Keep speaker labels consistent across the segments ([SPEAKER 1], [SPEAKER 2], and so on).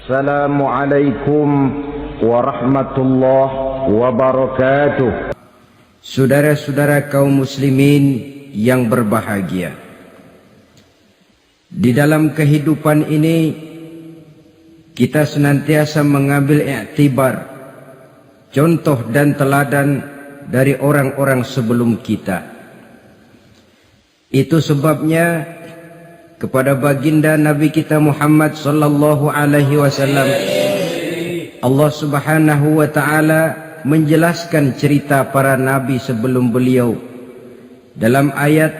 [SPEAKER 1] Assalamualaikum warahmatullahi wabarakatuh.
[SPEAKER 2] Saudara-saudara kaum muslimin yang berbahagia, di dalam kehidupan ini kita senantiasa mengambil iktibar, contoh dan teladan dari orang-orang sebelum kita. Itu sebabnya kepada baginda Nabi kita Muhammad sallallahu alaihi wasallam Allah Subhanahu wa taala menjelaskan cerita para nabi sebelum beliau dalam ayat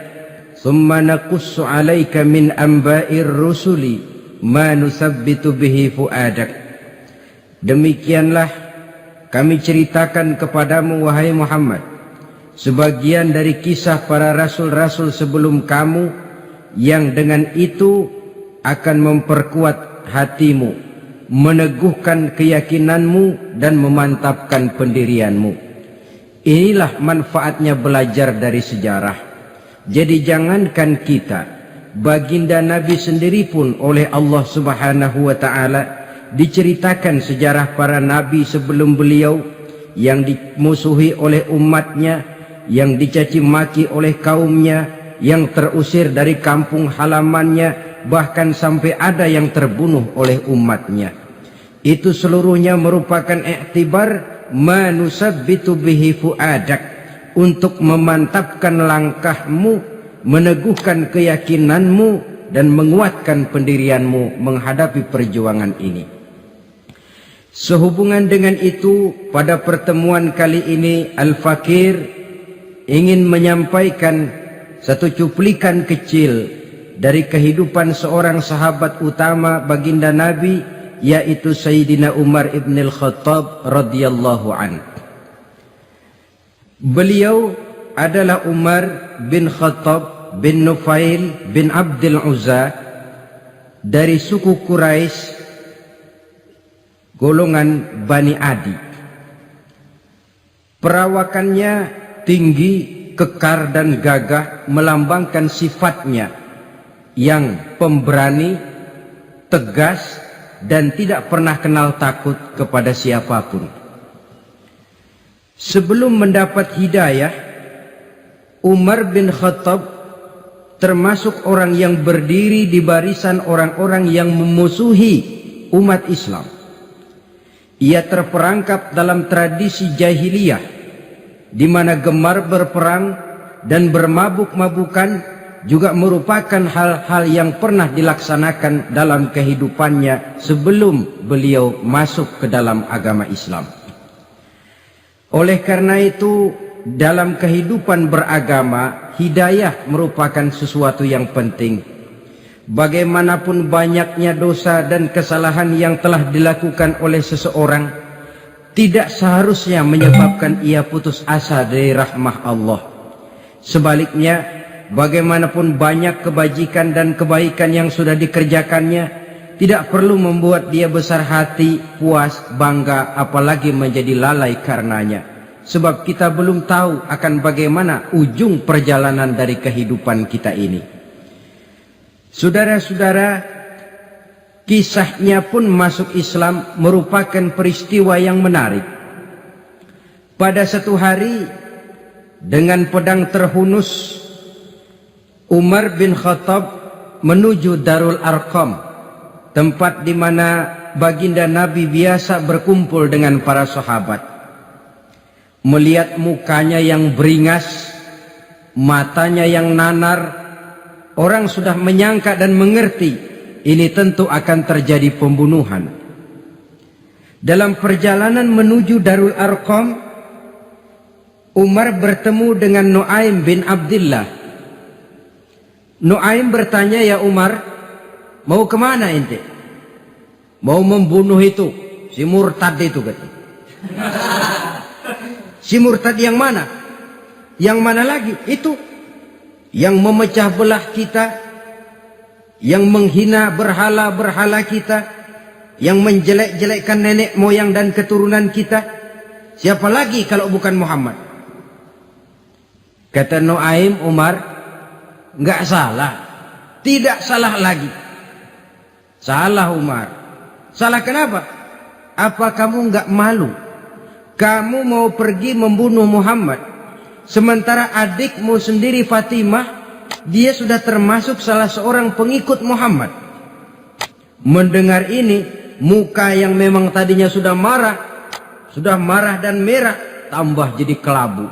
[SPEAKER 2] "Tsumma naqussu 'alaika min amba'ir rusuli ma nusabbitu bihi fu'adak." Demikianlah kami ceritakan kepadamu wahai Muhammad sebagian dari kisah para rasul-rasul sebelum kamu yang dengan itu akan memperkuat hatimu, meneguhkan keyakinanmu dan memantapkan pendirianmu. Inilah manfaatnya belajar dari sejarah. Jadi jangankan kita, baginda Nabi sendiri pun oleh Allah Subhanahu wa taala diceritakan sejarah para nabi sebelum beliau yang dimusuhi oleh umatnya, yang dicaci maki oleh kaumnya, yang terusir dari kampung halamannya, bahkan sampai ada yang terbunuh oleh umatnya. Itu seluruhnya merupakan iktibar manusabbitu bihi fu'adak, untuk memantapkan langkahmu, meneguhkan keyakinanmu dan menguatkan pendirianmu menghadapi perjuangan ini. Sehubungan dengan itu, pada pertemuan kali ini Al-Fakir ingin menyampaikan satu cuplikan kecil dari kehidupan seorang sahabat utama baginda Nabi, yaitu Sayyidina Umar ibn al-Khattab radhiyallahu anhu. Beliau adalah Umar bin Khattab bin Nufail bin Abdul Uzza dari suku Quraisy golongan Bani Adi. Perawakannya tinggi, kekar dan gagah, melambangkan sifatnya yang pemberani, tegas dan tidak pernah kenal takut kepada siapapun. Sebelum mendapat hidayah, Umar bin Khattab termasuk orang yang berdiri di barisan orang-orang yang memusuhi umat Islam. Ia terperangkap dalam tradisi jahiliyah di mana gemar berperang dan bermabuk-mabukan juga merupakan hal-hal yang pernah dilaksanakan dalam kehidupannya sebelum beliau masuk ke dalam agama Islam. Oleh karena itu, dalam kehidupan beragama, hidayah merupakan sesuatu yang penting. Bagaimanapun banyaknya dosa dan kesalahan yang telah dilakukan oleh seseorang, tidak seharusnya menyebabkan ia putus asa dari rahmah Allah. Sebaliknya, bagaimanapun banyak kebajikan dan kebaikan yang sudah dikerjakannya, tidak perlu membuat dia besar hati, puas, bangga, apalagi menjadi lalai karenanya. Sebab kita belum tahu akan bagaimana ujung perjalanan dari kehidupan kita ini. Saudara-saudara, kisahnya pun masuk Islam merupakan peristiwa yang menarik. Pada satu hari, dengan pedang terhunus, Umar bin Khattab menuju Darul Arqam, tempat di mana baginda Nabi biasa berkumpul dengan para sahabat. Melihat mukanya yang beringas, matanya yang nanar, orang sudah menyangka dan mengerti ini tentu akan terjadi pembunuhan. Dalam perjalanan menuju Darul Arqam, Umar bertemu dengan Nuaim bin Abdullah. Nuaim bertanya, "Ya Umar, mau kemana ente?" "Mau membunuh itu, si murtad itu," kata. "Si murtad yang mana?" "Yang mana lagi? Itu yang memecah belah kita, yang menghina berhala-berhala kita, yang menjelek-jelekkan nenek moyang dan keturunan kita. Siapa lagi kalau bukan Muhammad?" Kata Nuaim, "Umar, enggak salah. Tidak salah lagi." "Salah Umar. Salah kenapa? Apa kamu nggak malu? Kamu mau pergi membunuh Muhammad, sementara adikmu sendiri Fatimah, dia sudah termasuk salah seorang pengikut Muhammad. Mendengar ini, muka yang memang tadinya sudah marah dan merah, tambah jadi kelabu.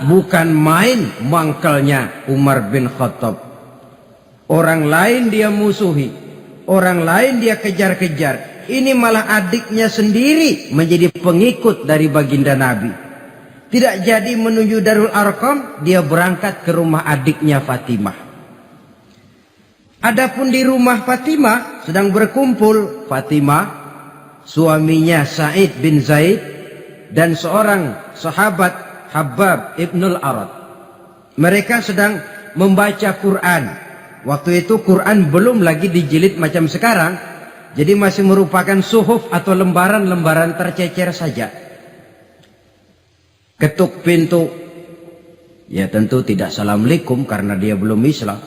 [SPEAKER 2] Bukan main mangkelnya Umar bin Khattab. Orang lain dia musuhi, orang lain dia kejar-kejar. Ini malah adiknya sendiri menjadi pengikut dari baginda Nabi. Tidak jadi menuju Darul Arqam, dia berangkat ke rumah adiknya Fatimah. Adapun di rumah Fatimah sedang berkumpul Fatimah, suaminya Sa'id bin Zaid, dan seorang sahabat Habbab ibnul Arad. Mereka sedang membaca Quran. Waktu itu Quran belum lagi dijilid macam sekarang, jadi masih merupakan suhuf atau lembaran-lembaran tercecer saja. Ketuk pintu, ya tentu tidak assalamualaikum karena dia belum Islam.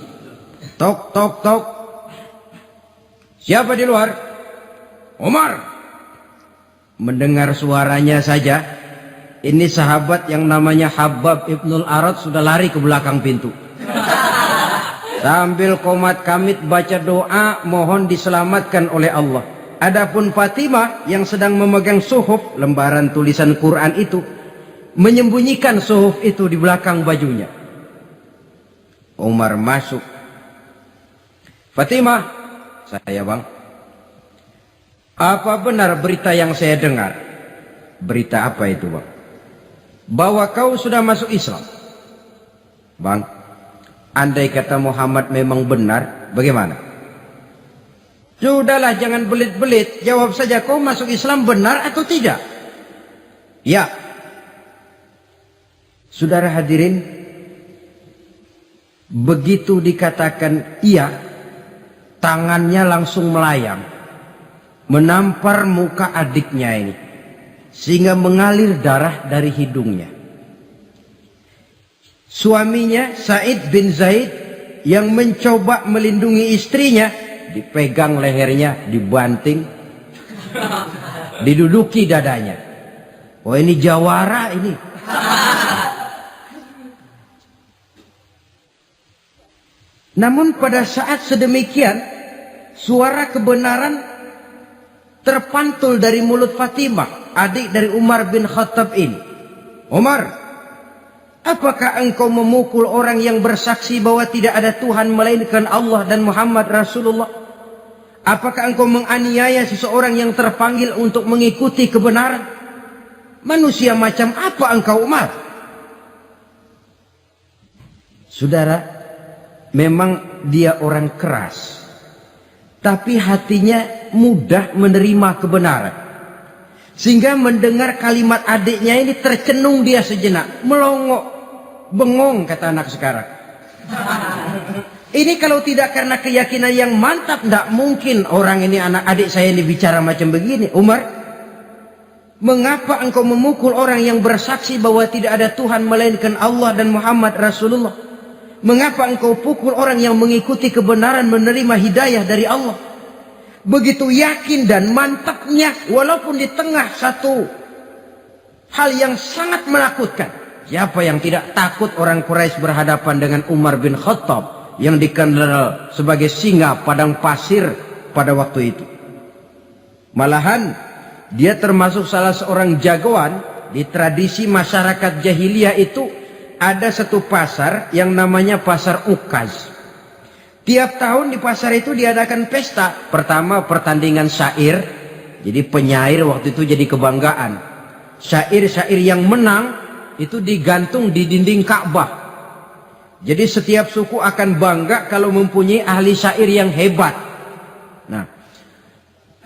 [SPEAKER 2] Tok tok tok. Siapa di luar? Umar. Mendengar suaranya saja, ini sahabat yang namanya Habbab ibnul Arad sudah lari ke belakang pintu. Sambil komat kamit baca doa mohon diselamatkan oleh Allah. Adapun Fatimah yang sedang memegang suhuf, lembaran tulisan Quran itu, menyembunyikan suhuf itu di belakang bajunya. Umar masuk. Fatimah, saya bang. Apa benar berita yang saya dengar? Berita apa itu bang? Bahwa kau sudah masuk Islam. Bang, andai kata Muhammad memang benar, bagaimana? Sudahlah, jangan belit-belit. Jawab saja, kau masuk Islam benar atau tidak? Ya. Saudara hadirin, begitu dikatakan iya, tangannya langsung melayang, menampar muka adiknya ini, sehingga mengalir darah dari hidungnya. Suaminya Sa'id bin Zaid yang mencoba melindungi istrinya, dipegang lehernya, dibanting, diduduki dadanya. Oh, ini jawara ini. Namun pada saat sedemikian, suara kebenaran terpantul dari mulut Fatimah, adik dari Umar bin Khattab ini. Umar, apakah engkau memukul orang yang bersaksi bahwa tidak ada Tuhan melainkan Allah dan Muhammad Rasulullah? Apakah engkau menganiaya seseorang yang terpanggil untuk mengikuti kebenaran? Manusia macam apa engkau, Umar? Saudara, memang dia orang keras, tapi hatinya mudah menerima kebenaran. Sehingga mendengar kalimat adiknya ini tercenung dia sejenak, melongo, bengong kata anak sekarang. Ini kalau tidak karena keyakinan yang mantap, tidak mungkin orang ini, anak adik saya ini bicara macam begini. Umar, mengapa engkau memukul orang yang bersaksi bahwa tidak ada Tuhan melainkan Allah dan Muhammad Rasulullah? Mengapa engkau pukul orang yang mengikuti kebenaran, menerima hidayah dari Allah? Begitu yakin dan mantapnya, walaupun di tengah satu hal yang sangat menakutkan. Siapa yang tidak takut orang Quraisy berhadapan dengan Umar bin Khattab yang dikenal sebagai singa padang pasir pada waktu itu? Malahan dia termasuk salah seorang jagoan di tradisi masyarakat jahiliyah itu. Ada satu pasar yang namanya pasar Ukaz. Tiap tahun di pasar itu diadakan pesta. Pertama pertandingan syair. Jadi penyair waktu itu jadi kebanggaan. Syair-syair yang menang itu digantung di dinding Ka'bah. Jadi setiap suku akan bangga kalau mempunyai ahli syair yang hebat. Nah,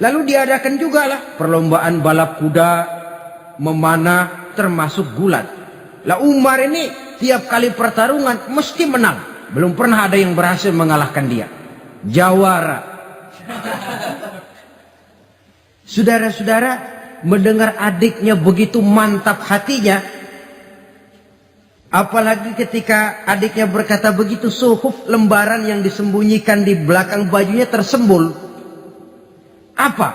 [SPEAKER 2] lalu diadakan juga lah perlombaan balap kuda, memanah, termasuk gulat. Lah Umar ini tiap kali pertarungan mesti menang. Belum pernah ada yang berhasil mengalahkan dia. Jawara. Saudara-saudara, mendengar adiknya begitu mantap hatinya, apalagi ketika adiknya berkata begitu, suhuf lembaran yang disembunyikan di belakang bajunya tersembul. Apa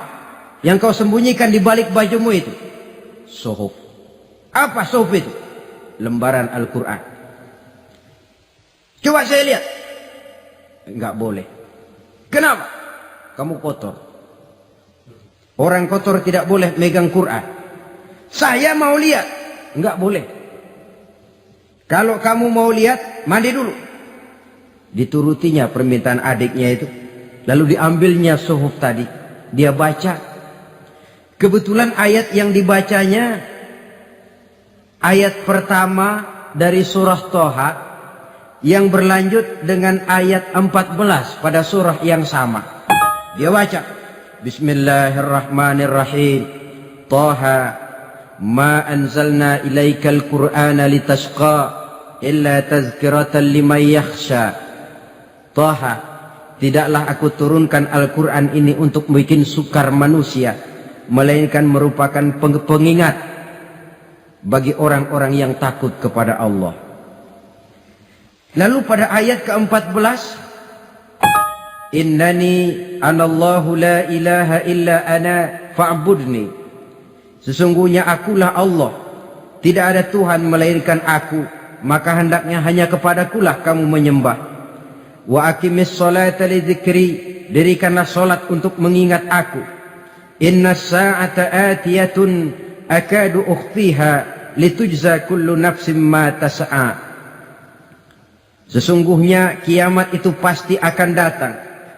[SPEAKER 2] yang kau sembunyikan di balik bajumu itu? Suhuf. Apa suhuf itu? Lembaran Al-Quran. Coba saya lihat. Enggak boleh. Kenapa? Kamu kotor. Orang kotor tidak boleh megang Quran. Saya mau lihat. Enggak boleh. Kalau kamu mau lihat, mandi dulu. Diturutinya permintaan adiknya itu. Lalu diambilnya suhuf tadi. Dia baca. Kebetulan ayat yang dibacanya ayat pertama dari surah Toha yang berlanjut dengan ayat 14 pada surah yang sama. Dia baca, Bismillahirrahmanirrahim. Toha ma anzalna ilaikal qur'ana litashqa illa tazkiratan liman yakhsha. Toha, tidaklah aku turunkan Al-Quran ini untuk bikin sukar manusia, melainkan merupakan pengingat bagi orang-orang yang takut kepada Allah. Lalu pada ayat ke-14, Innani anallahu la ilaha illa ana fa'budni. Sesungguhnya akulah Allah, tidak ada Tuhan melainkan aku, maka hendaknya hanya kepadakulah kamu menyembah. Wa aqimis sholata li dzikri, dirikanlah salat untuk mengingat aku. Inna sa'ata atiyatun akadu ukhfiha litujza kullu nafsin ma tas'a. Sesungguhnya kiamat itu pasti akan datang,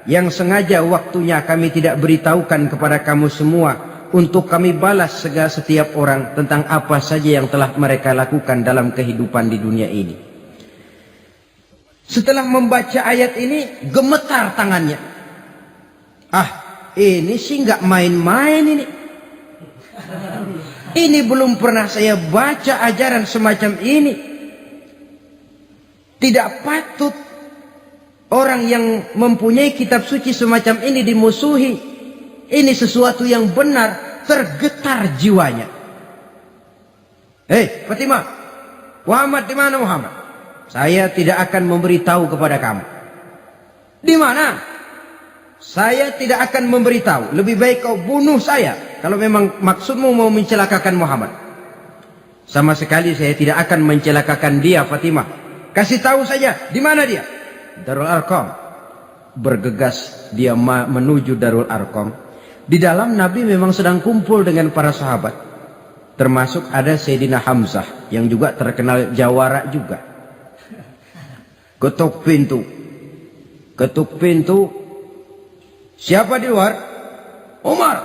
[SPEAKER 2] yang sengaja waktunya kami tidak beritahukan kepada kamu semua, untuk kami balas segala setiap orang tentang apa saja yang telah mereka lakukan dalam kehidupan di dunia ini. Setelah membaca ayat ini, gemetar tangannya. Ini sih nggak main-main ini. Ini belum pernah saya baca ajaran semacam ini. Tidak patut orang yang mempunyai kitab suci semacam ini dimusuhi. Ini sesuatu yang benar, tergetar jiwanya. Hei, Fatimah, Muhammad di mana Muhammad? Saya tidak akan memberitahu kepada kamu. Di mana? Saya tidak akan memberitahu. Lebih baik kau bunuh saya kalau memang maksudmu mau mencelakakan Muhammad. Sama sekali saya tidak akan mencelakakan dia, Fatimah. Kasih tahu saja, di mana dia? Darul Arqam. Bergegas dia menuju Darul Arqam. Di dalam Nabi memang sedang kumpul dengan para sahabat. Termasuk ada Sayyidina Hamzah yang juga terkenal jawara juga. Ketuk pintu. Ketuk pintu. Siapa di luar? Umar.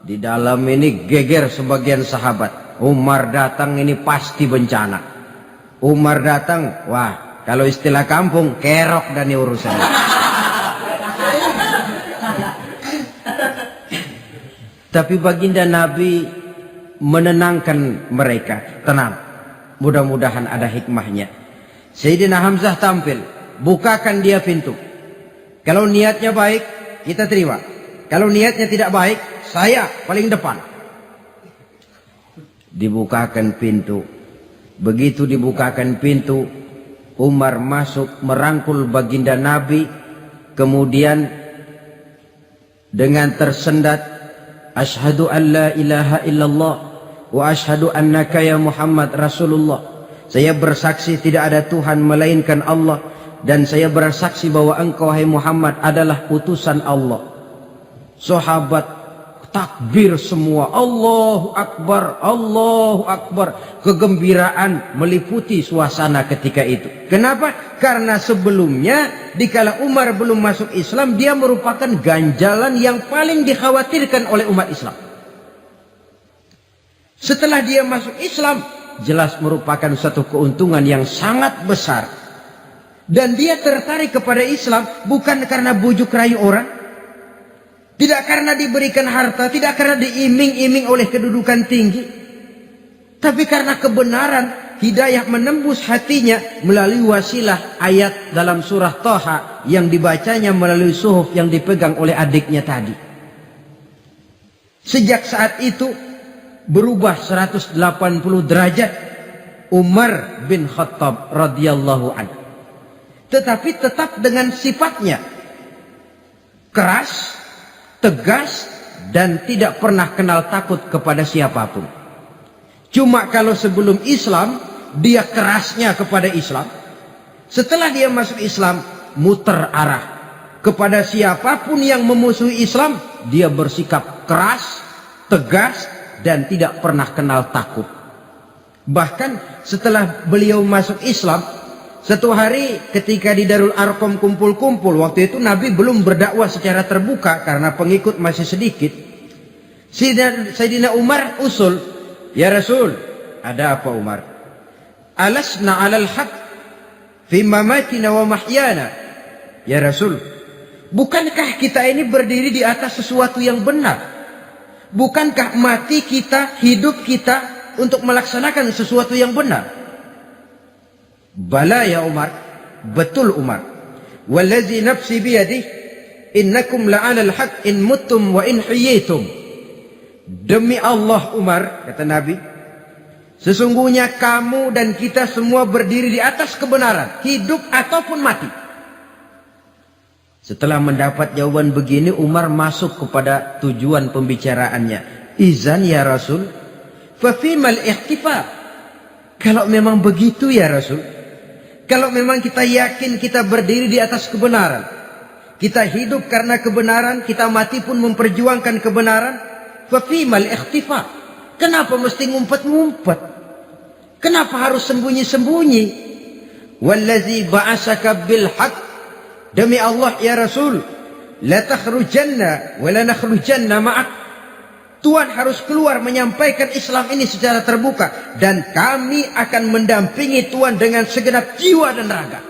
[SPEAKER 2] Di dalam ini geger sebagian sahabat. Umar datang ini pasti bencana. Umar datang, wah, kalau istilah kampung, kerok dan urusan. Tapi baginda Nabi menenangkan mereka. Tenang, mudah-mudahan ada hikmahnya. Sayyidina Hamzah tampil, bukakan dia pintu. Kalau niatnya baik, kita terima. Kalau niatnya tidak baik, saya paling depan. Dibukakan pintu. Begitu dibukakan pintu, Umar masuk merangkul baginda Nabi. Kemudian dengan tersendat, Ashhadu an la ilaha illallah wa ashhadu annaka ya Muhammad Rasulullah. Saya bersaksi tidak ada Tuhan melainkan Allah, dan saya bersaksi bahwa engkau hai Muhammad adalah utusan Allah. Sahabat takbir semua, Allahu Akbar, Allahu Akbar. Kegembiraan meliputi suasana ketika itu. Kenapa? Karena sebelumnya dikala Umar belum masuk Islam, dia merupakan ganjalan yang paling dikhawatirkan oleh umat Islam. Setelah dia masuk Islam, jelas merupakan satu keuntungan yang sangat besar. Dan dia tertarik kepada Islam bukan karena bujuk rayu orang, tidak karena diberikan harta, tidak karena diiming-iming oleh kedudukan tinggi, tapi karena kebenaran. Hidayah menembus hatinya melalui wasilah ayat dalam surah Toha yang dibacanya melalui suhuf yang dipegang oleh adiknya tadi. Sejak saat itu berubah 180 derajat Umar bin Khattab radhiyallahu anhu. Tetapi tetap dengan sifatnya keras, tegas, dan tidak pernah kenal takut kepada siapapun. Cuma kalau sebelum Islam, dia kerasnya kepada Islam. Setelah dia masuk Islam, muter arah. Kepada siapapun yang memusuhi Islam, dia bersikap keras, tegas, dan tidak pernah kenal takut. Bahkan setelah beliau masuk Islam, satu hari ketika di Darul Arqam kumpul-kumpul, waktu itu Nabi belum berdakwah secara terbuka karena pengikut masih sedikit. Sayyidina Umar usul, "Ya Rasul, ada apa Umar? Alasna 'alal haq fi mamatina wa mahyana?" Ya Rasul, bukankah kita ini berdiri di atas sesuatu yang benar? Bukankah mati kita, hidup kita untuk melaksanakan sesuatu yang benar? Bala ya Umar, betul Umar. Wallazi nafsi biyadih, innakum la'alal haq in muttum wa in hiyitum. Demi Allah Umar, kata Nabi, sesungguhnya kamu dan kita semua berdiri di atas kebenaran, hidup ataupun mati. Setelah mendapat jawaban begini, Umar masuk kepada tujuan pembicaraannya. Izan ya Rasul, fafimal ihtifal. Kalau memang begitu ya Rasul, kalau memang kita yakin kita berdiri di atas kebenaran, kita hidup karena kebenaran, kita mati pun memperjuangkan kebenaran, fafimal ihtifal. Kenapa mesti ngumpet-ngumpet? Kenapa harus sembunyi-sembunyi? Wallazi ba'asaka bil haqq, demi Allah ya Rasul, la takhrujanna wa la nakhrujanna ma'ak. Tuhan harus keluar menyampaikan Islam ini secara terbuka, dan kami akan mendampingi Tuhan dengan segenap jiwa dan raga.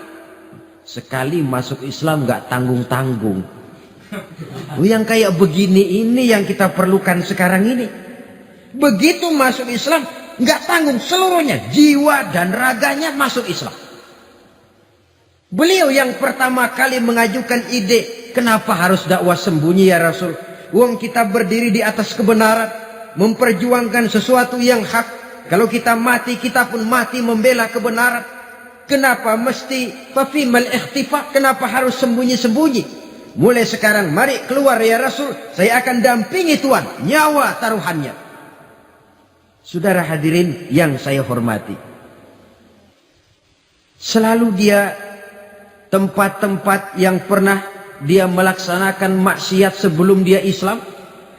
[SPEAKER 2] Sekali masuk Islam gak tanggung-tanggung. Yang kayak begini ini yang kita perlukan sekarang ini. Begitu masuk Islam gak tanggung seluruhnya, jiwa dan raganya masuk Islam. Beliau yang pertama kali mengajukan ide, kenapa harus dakwah sembunyi ya Rasul? Wong kita berdiri di atas kebenaran, memperjuangkan sesuatu yang hak. Kalau kita mati, kita pun mati membela kebenaran. Kenapa mesti fafimal ikhtifa? Kenapa harus sembunyi-sembunyi? Mulai sekarang mari keluar ya Rasul, saya akan dampingi Tuhan, nyawa taruhannya. Saudara hadirin yang saya hormati, selalu dia tempat-tempat yang pernah dia melaksanakan maksiat sebelum dia Islam,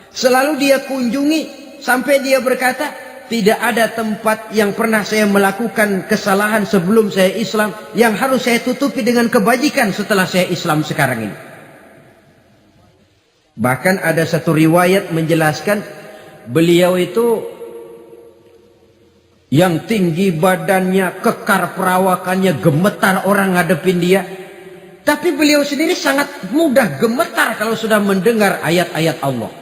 [SPEAKER 2] selalu dia kunjungi sampai dia berkata, tidak ada tempat yang pernah saya melakukan kesalahan sebelum saya Islam yang harus saya tutupi dengan kebajikan setelah saya Islam sekarang ini. Bahkan ada satu riwayat menjelaskan beliau itu yang tinggi badannya, kekar perawakannya, gemetar orang ngadepin dia. Tapi beliau sendiri sangat mudah gemetar kalau sudah mendengar ayat-ayat Allah.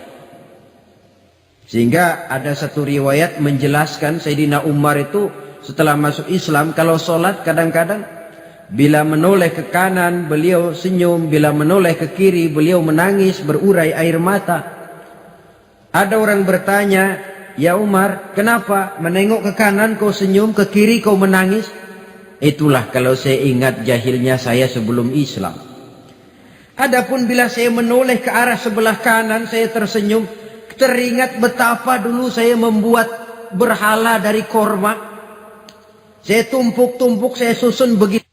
[SPEAKER 2] Sehingga ada satu riwayat menjelaskan Sayyidina Umar itu setelah masuk Islam, kalau sholat kadang-kadang bila menoleh ke kanan beliau senyum, bila menoleh ke kiri beliau menangis berurai air mata. Ada orang bertanya, ya Umar, kenapa menengok ke kanan kau senyum, ke kiri kau menangis? Itulah kalau saya ingat jahilnya saya sebelum Islam. Adapun bila saya menoleh ke arah sebelah kanan saya tersenyum, teringat betapa dulu saya membuat berhala dari korma. Saya tumpuk-tumpuk, saya susun begitu.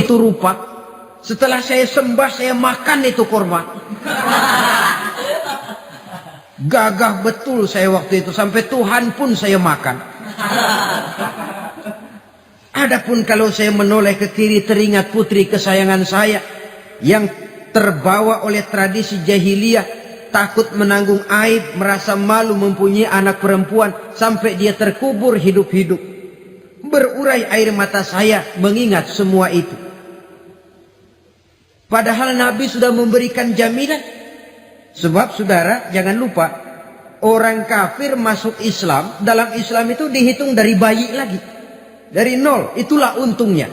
[SPEAKER 2] Itu rupa. Setelah saya sembah, saya makan itu korma. Gagah betul saya waktu itu, sampai Tuhan pun saya makan. Adapun kalau saya menoleh ke kiri, teringat putri kesayangan saya yang terbawa oleh tradisi jahiliyah, takut menanggung aib, merasa malu mempunyai anak perempuan, sampai dia terkubur hidup-hidup. Berurai air mata saya mengingat semua itu. Padahal Nabi sudah memberikan jaminan. Sebab saudara jangan lupa, orang kafir masuk Islam, dalam Islam itu dihitung dari bayi lagi, dari nol. Itulah untungnya.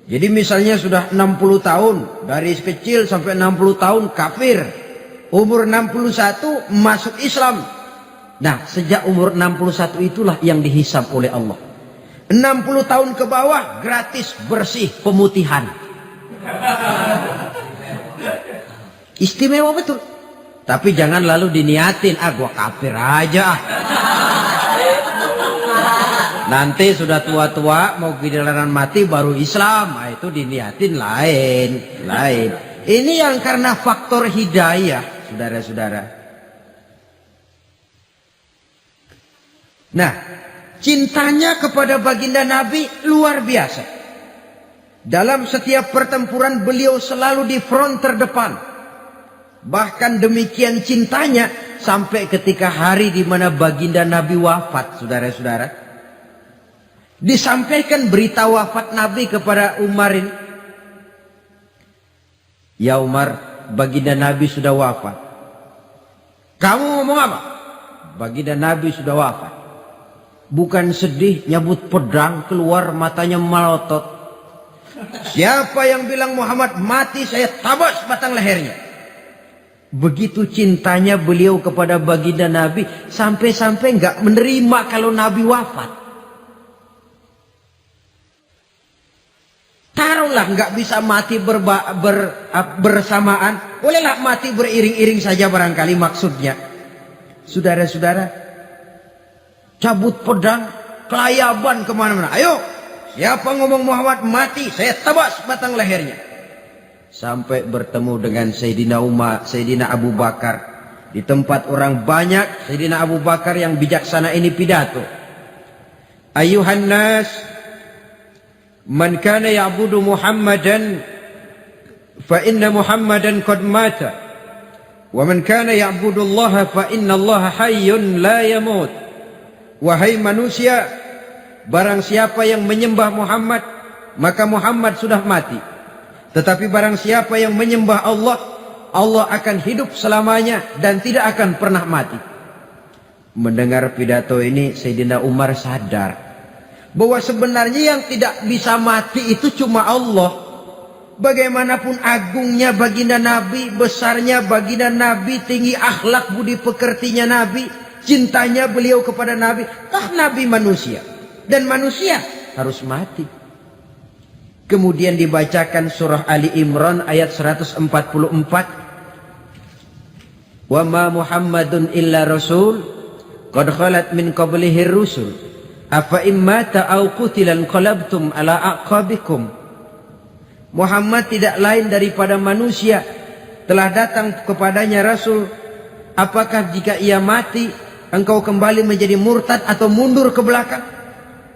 [SPEAKER 2] Jadi misalnya sudah 60 tahun, dari kecil sampai 60 tahun kafir. Umur 61 masuk Islam. Nah, sejak umur 61 itulah yang dihisab oleh Allah. 60 tahun ke bawah gratis bersih pemutihan. Istimewa betul. Tapi jangan lalu diniatin, gua kafir aja. Nanti sudah tua-tua mau giliran mati baru Islam. Nah, itu diniatin lain. Ini yang karena faktor hidayah, saudara-saudara. Nah, cintanya kepada baginda Nabi luar biasa. Dalam setiap pertempuran beliau selalu di front terdepan. Bahkan demikian cintanya sampai ketika hari di mana baginda Nabi wafat, saudara-saudara. Disampaikan berita wafat Nabi kepada Umarin. Ya Umar, baginda Nabi sudah wafat. Kamu ngomong apa? Baginda Nabi sudah wafat. Bukan sedih, nyabut pedang, keluar matanya melotot. Siapa yang bilang Muhammad mati, saya tabas batang lehernya. Begitu cintanya beliau kepada baginda Nabi, sampai-sampai nggak menerima kalau Nabi wafat. Taruhlah nggak bisa mati bersamaan, bolehlah mati beriring-iring saja barangkali maksudnya. Saudara-saudara, cabut pedang, kelayaban kemana-mana. Ayo, siapa ngomong Muhammad mati, saya tabas batang lehernya. Sampai bertemu dengan Sayyidina Umar, Sayyidina Abu Bakar. Di tempat orang banyak, Sayyidina Abu Bakar yang bijaksana ini pidato. Ayuhan nas, man kana ya'budu Muhammadan fa inna Muhammadan qad mata wa man kana ya'budu Allah fa inna Allah hayyun la yamut. Wahai manusia, barang siapa yang menyembah Muhammad, maka Muhammad sudah mati. Tetapi barang siapa yang menyembah Allah, Allah akan hidup selamanya dan tidak akan pernah mati. Mendengar pidato ini, Sayyidina Umar sadar bahwa sebenarnya yang tidak bisa mati itu cuma Allah. Bagaimanapun agungnya baginda Nabi, besarnya baginda Nabi, tinggi akhlak budi pekertinya Nabi, cintanya beliau kepada Nabi, Nabi manusia dan manusia harus mati. Kemudian dibacakan surah Ali Imran ayat 144. Wa ma Muhammadun illa rasul qad khalat min qablihi rusul afa immata aw qutilan qalabtum ala aqabikum. Muhammad tidak lain daripada manusia, telah datang kepadanya rasul. Apakah jika ia mati engkau kembali menjadi murtad atau mundur ke belakang?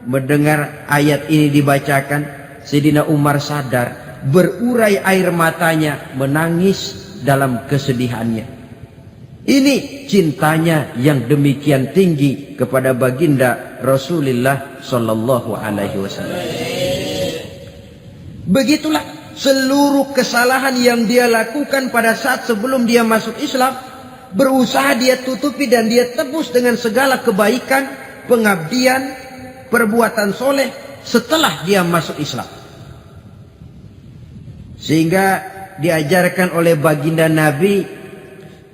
[SPEAKER 2] Mendengar ayat ini dibacakan, Sayyidina Umar sadar, berurai air matanya, menangis dalam kesedihannya. Ini cintanya yang demikian tinggi kepada baginda Rasulullah sallallahu alaihi wasallam. Begitulah seluruh kesalahan yang dia lakukan pada saat sebelum dia masuk Islam, berusaha dia tutupi dan dia tebus dengan segala kebaikan, pengabdian, perbuatan soleh setelah dia masuk Islam. Sehingga diajarkan oleh baginda Nabi,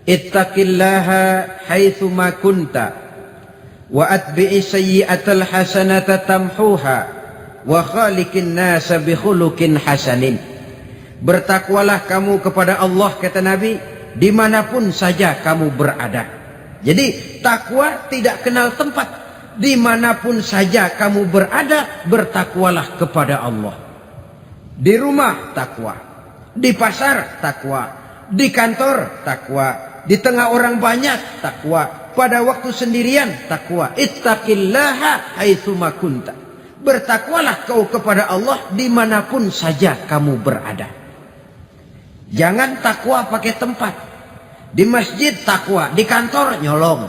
[SPEAKER 2] ittaqillaha haitsu ma kunta wa atbi'i sayyi'atal hasanata tamhuha wa khaliqin nasa bi khuluqin hasanin. Bertakwalah kamu kepada Allah, kata Nabi, dimanapun saja kamu berada. Jadi takwa tidak kenal tempat. Dimanapun saja kamu berada, bertakwalah kepada Allah. Di rumah takwa, di pasar takwa, di kantor takwa, di tengah orang banyak takwa, pada waktu sendirian takwa. Ittaqillaha haitsu ma kunta. Bertakwalah kau kepada Allah dimanapun saja kamu berada. Jangan takwa pakai tempat. Di masjid takwa, di kantor nyolong.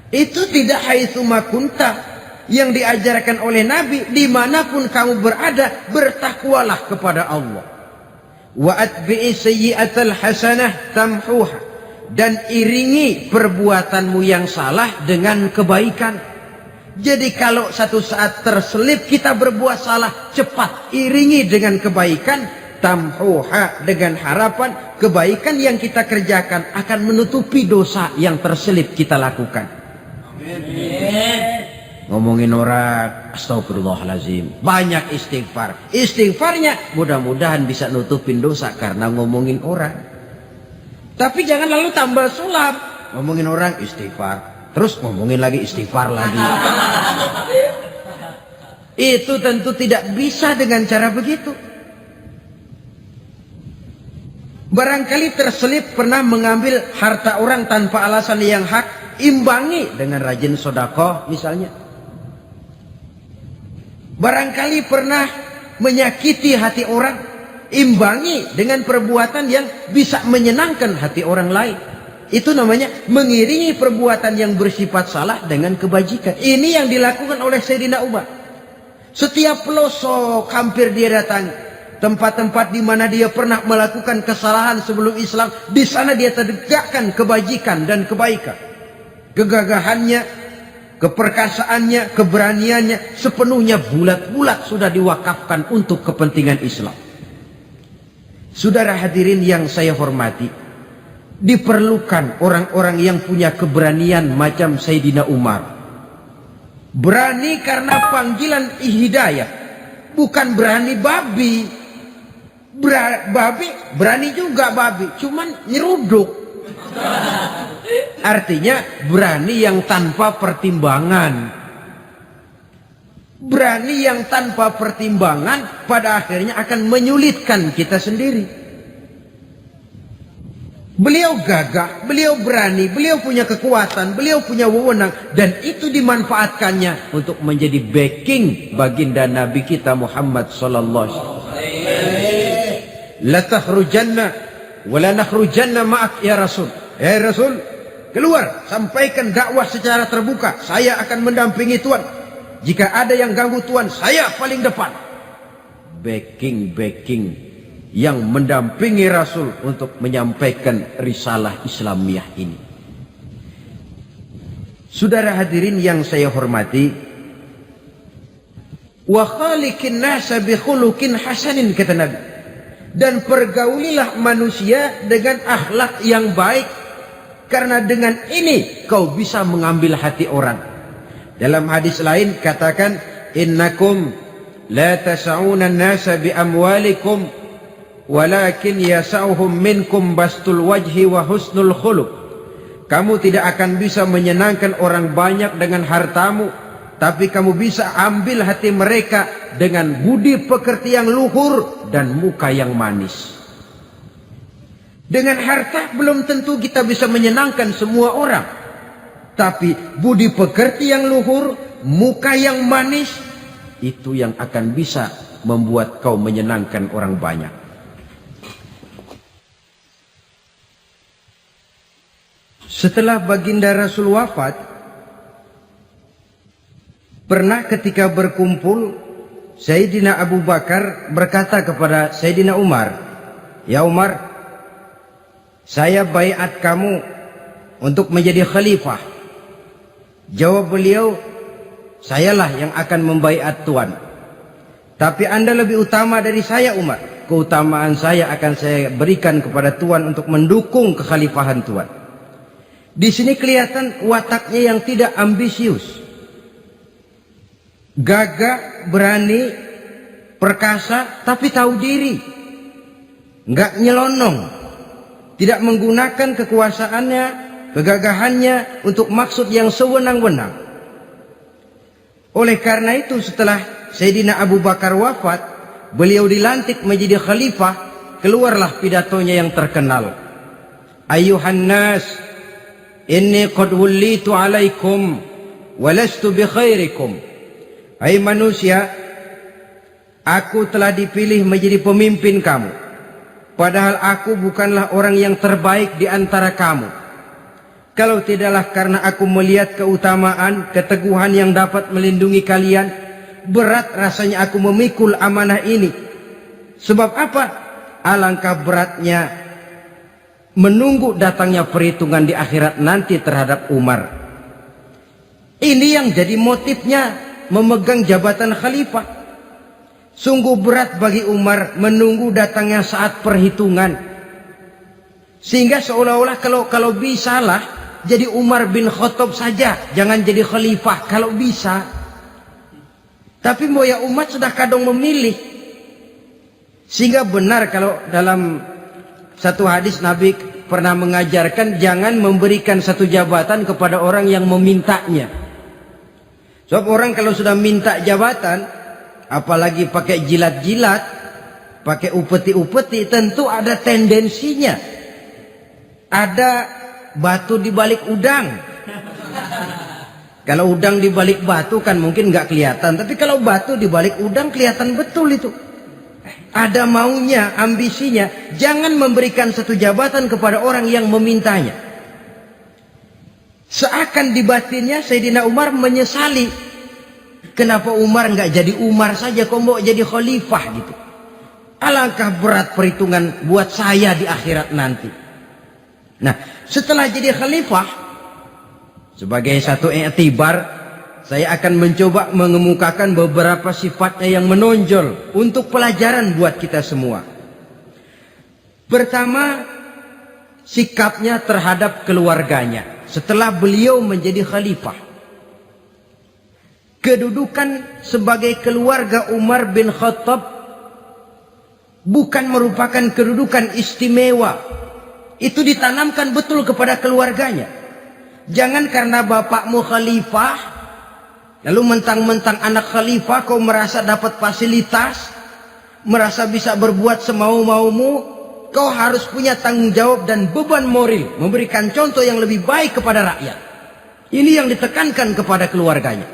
[SPEAKER 2] Itu tidak haitsu ma kunta. Yang diajarkan oleh Nabi, dimanapun kamu berada, bertakwalah kepada Allah. Wa atbi'i sayyi'atal hasanah tamhuha. Dan iringi perbuatanmu yang salah dengan kebaikan. Jadi kalau satu saat terselip kita berbuat salah, cepat iringi dengan kebaikan, tamhuha dengan harapan kebaikan yang kita kerjakan akan menutupi dosa yang terselip kita lakukan. Amin. Ngomongin orang, astagfirullahalazim, banyak istighfar. Istighfarnya mudah-mudahan bisa nutupin dosa karena ngomongin orang. Tapi jangan lalu tambah sulap, ngomongin orang istighfar, terus ngomongin lagi istighfar lagi. Itu tentu tidak bisa dengan cara begitu. Barangkali terselip pernah mengambil harta orang tanpa alasan yang hak, imbangi dengan rajin sedekah misalnya. Barangkali pernah menyakiti hati orang, imbangi dengan perbuatan yang bisa menyenangkan hati orang lain. Itu namanya mengiringi perbuatan yang bersifat salah dengan kebajikan. Ini yang dilakukan oleh Sayyidina Umar. Setiap pelosok hampir dia datangi. Tempat-tempat di mana dia pernah melakukan kesalahan sebelum Islam, di sana dia tegakkan kebajikan dan kebaikan. Kegagahannya, keperkasaannya, keberaniannya sepenuhnya bulat-bulat sudah diwakafkan untuk kepentingan Islam. Saudara hadirin yang saya hormati, diperlukan orang-orang yang punya keberanian macam Sayyidina Umar. Berani karena panggilan hidayah, bukan berani babi. Babi berani juga babi, cuman nyeruduk. Artinya berani yang tanpa pertimbangan. Berani yang tanpa pertimbangan pada akhirnya akan menyulitkan kita sendiri. Beliau gagah, beliau berani, beliau punya kekuatan, beliau punya wewenang, dan itu dimanfaatkannya untuk menjadi backing baginda Nabi kita Muhammad sallallahu alaihi wasallam. La takhrujanna wa la nakhrujanna ma'ak ya Rasul. Ya Rasul, keluar, sampaikan dakwah secara terbuka. Saya akan mendampingi Tuhan. Jika ada yang ganggu Tuhan, saya paling depan. Backing yang mendampingi Rasul untuk menyampaikan risalah Islamiyah ini. Saudara hadirin yang saya hormati, wa khaliqin nasa bi khuluqin hasanin, kata Nabi. Dan pergaulilah manusia dengan akhlak yang baik, karena dengan ini kau bisa mengambil hati orang. Dalam hadis lain katakan, innakum la tas'una an-nasa bi amwalikum walakin yas'uhum minkum bastul wajhi wa husnul khuluq. Kamu tidak akan bisa menyenangkan orang banyak dengan hartamu, tapi kamu bisa ambil hati mereka dengan budi pekerti yang luhur dan muka yang manis. Dengan harta belum tentu kita bisa menyenangkan semua orang, tapi budi pekerti yang luhur, muka yang manis, itu yang akan bisa membuat kau menyenangkan orang banyak. Setelah baginda Rasul wafat, pernah ketika berkumpul, Sayyidina Abu Bakar berkata kepada Sayyidina Umar, "Ya Umar, saya baiat kamu untuk menjadi khalifah." Jawab beliau, "Sayalah yang akan membaiat Tuan. Tapi Anda lebih utama dari saya Umar. Keutamaan saya akan saya berikan kepada Tuan untuk mendukung kekhalifahan Tuan." Di sini kelihatan wataknya yang tidak ambisius. Gagah, berani, perkasa, tapi tahu diri. Enggak nyelonong. Tidak menggunakan kekuasaannya, kegagahannya untuk maksud yang sewenang-wenang. Oleh karena itu setelah Sayyidina Abu Bakar wafat, beliau dilantik menjadi khalifah, keluarlah pidatonya yang terkenal. Ayuhan nas, inni qad wullitu alaikum walastu bi khairikum. Hai manusia, aku telah dipilih menjadi pemimpin kamu, padahal aku bukanlah orang yang terbaik di antara kamu. Kalau tidaklah karena aku melihat keutamaan, keteguhan yang dapat melindungi kalian, berat rasanya aku memikul amanah ini. Sebab apa? Alangkah beratnya menunggu datangnya perhitungan di akhirat nanti terhadap Umar. Ini yang jadi motifnya memegang jabatan khalifah. Sungguh berat bagi Umar menunggu datangnya saat perhitungan. Sehingga seolah-olah kalau bisalah jadi Umar bin Khattab saja, jangan jadi khalifah kalau bisa. Tapi moya umat sudah kadang memilih. Sehingga benar kalau dalam satu hadis Nabi pernah mengajarkan jangan memberikan satu jabatan kepada orang yang memintanya. Sebab orang kalau sudah minta jabatan, apalagi pakai jilat-jilat, pakai upeti-upeti, tentu ada tendensinya. Ada batu di balik udang. Kalau udang di balik batu kan mungkin nggak kelihatan, tapi kalau batu di balik udang kelihatan betul itu. Ada maunya, ambisinya. Jangan memberikan satu jabatan kepada orang yang memintanya. Seakan di batinnya Sayyidina Umar menyesali. Kenapa Umar nggak jadi Umar saja, kok mau jadi khalifah gitu. Alangkah berat perhitungan buat saya di akhirat nanti. Nah, setelah jadi khalifah, sebagai satu i'tibar, saya akan mencoba mengemukakan beberapa sifatnya yang menonjol untuk pelajaran buat kita semua. Pertama, sikapnya terhadap keluarganya setelah beliau menjadi khalifah. Kedudukan sebagai keluarga Umar bin Khattab bukan merupakan kedudukan istimewa. Itu ditanamkan betul kepada keluarganya. Jangan karena bapakmu khalifah, lalu mentang-mentang anak khalifah kau merasa dapat fasilitas, merasa bisa berbuat semau-maumu. Kau harus punya tanggung jawab dan beban moral, memberikan contoh yang lebih baik kepada rakyat. Ini yang ditekankan kepada keluarganya.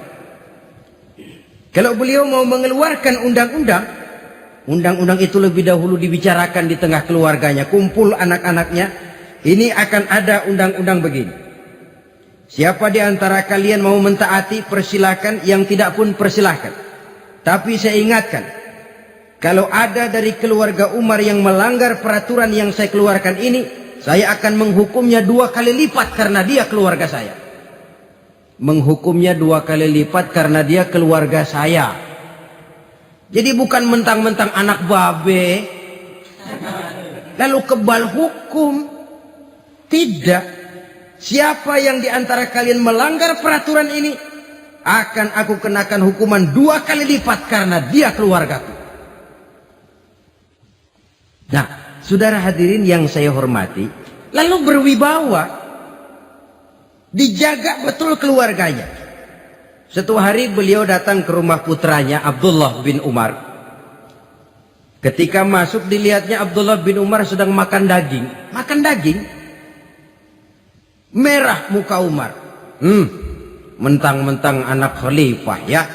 [SPEAKER 2] Kalau beliau mau mengeluarkan undang-undang, undang-undang itu lebih dahulu dibicarakan di tengah keluarganya, kumpul anak-anaknya. Ini akan ada undang-undang begini. Siapa di antara kalian mau mentaati, persilakan. Yang tidak pun persilakan. Tapi saya ingatkan, kalau ada dari keluarga Umar yang melanggar peraturan yang saya keluarkan ini, saya akan menghukumnya 2 kali lipat karena dia keluarga saya. Menghukumnya 2 kali lipat karena dia keluarga saya. Jadi bukan mentang-mentang anak babe, lalu kebal hukum. Tidak. Siapa yang di antara kalian melanggar peraturan ini, akan aku kenakan hukuman 2 kali lipat karena dia keluargaku. Nah, saudara hadirin yang saya hormati, lalu berwibawa, dijaga betul keluarganya. Suatu hari beliau datang ke rumah putranya Abdullah bin Umar. Ketika masuk dilihatnya Abdullah bin Umar sedang makan daging. Makan daging. Merah muka Umar. Mentang-mentang anak khalifah ya.